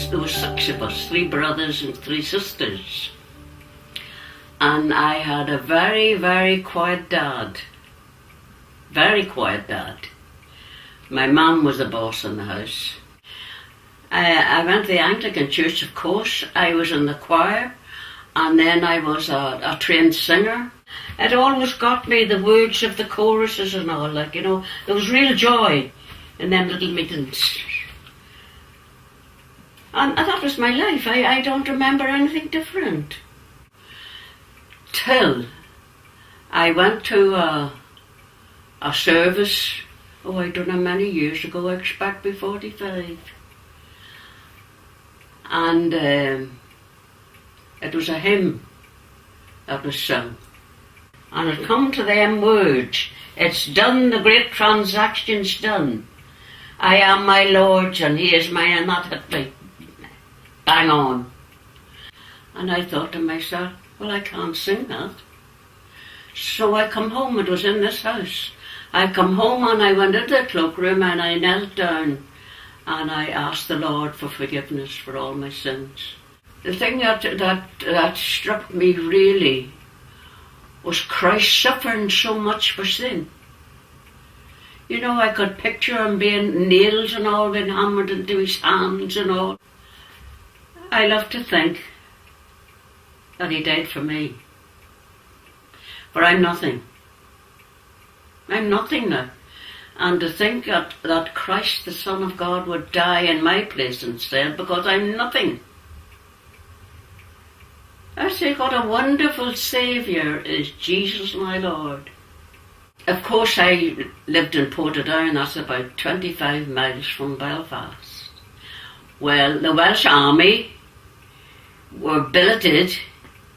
there was 6 of us, 3 brothers and 3 sisters. And I had a very, very quiet dad. Very quiet dad. My mum was the boss in the house. I went to the Anglican church, of course. I was in the choir, and then I was a trained singer. It always got me the words of the choruses and all, like, you know. There was real joy in them little meetings. And that was my life. I don't remember anything different. Till I went to a service, I don't know, many years ago, I expect be 45. And it was a hymn that was sung. And it come to them words, "It's done, the great transaction's done. I am my Lord's and he is mine," and that hit me bang on. And I thought to myself, well, I can't sing that. So I come home, it was in this house. I come home and I went into the cloakroom and I knelt down and I asked the Lord for forgiveness for all my sins. The thing that struck me really was Christ suffering so much for sin. You know, I could picture him being nails and all being hammered into his hands and all. I love to think that he died for me. For I'm nothing. I'm nothing now. And to think that Christ, the Son of God, would die in my place instead, because I'm nothing. I say, what a wonderful Saviour is Jesus my Lord. Of course, I lived in Portadown, that's about 25 miles from Belfast. Well, the Welsh Army were billeted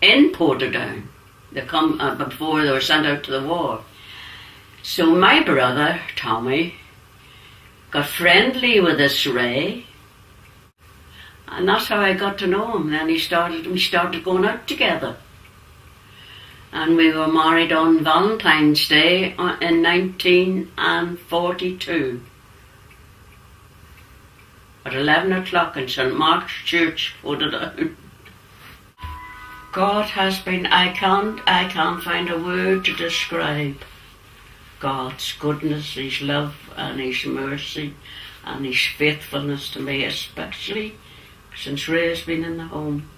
in Portadown. They come before they were sent out to the war. So my brother, Tommy, got friendly with this Ray, and that's how I got to know him. Then we started going out together. And we were married on Valentine's Day in 1942 at 11 o'clock in St. Mark's Church, Portadown. God has been, I can't find a word to describe God's goodness, his love and his mercy and his faithfulness to me, especially since Ray's been in the home.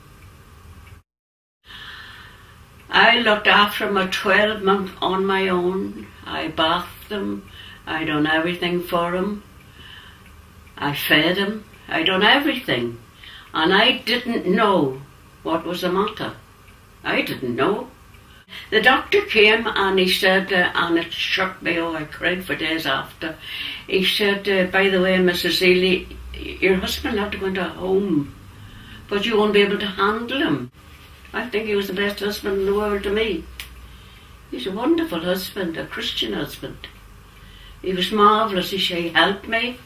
I looked after him a 12-month on my own. I bathed him, I done everything for him. I fed him, I done everything. And I didn't know what was the matter. I didn't know. The doctor came and he said, and it shook me, I cried for days after. He said, by the way, Mrs. Ely, your husband will have to go into a home, but you won't be able to handle him. I think he was the best husband in the world to me. He's a wonderful husband, a Christian husband. He was marvellous. He helped me.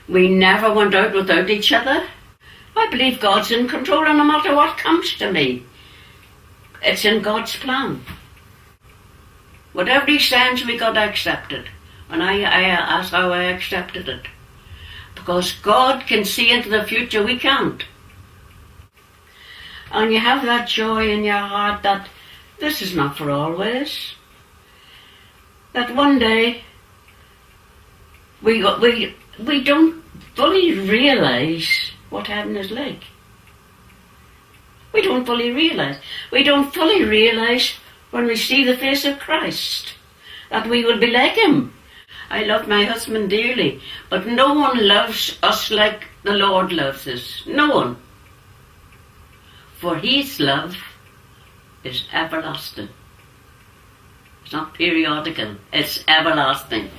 We never went out without each other. I believe God's in control, and no matter what comes to me, it's in God's plan. Whatever he sends, we got to accept it. And that's how I accepted it. Because God can see into the future, we can't. And you have that joy in your heart that this is not for always. That one day we don't fully realise what heaven is like. We don't fully realise. We don't fully realise when we see the face of Christ that we will be like him. I love my husband dearly, but no one loves us like the Lord loves us. No one. For his love is everlasting. It's not periodical, it's everlasting.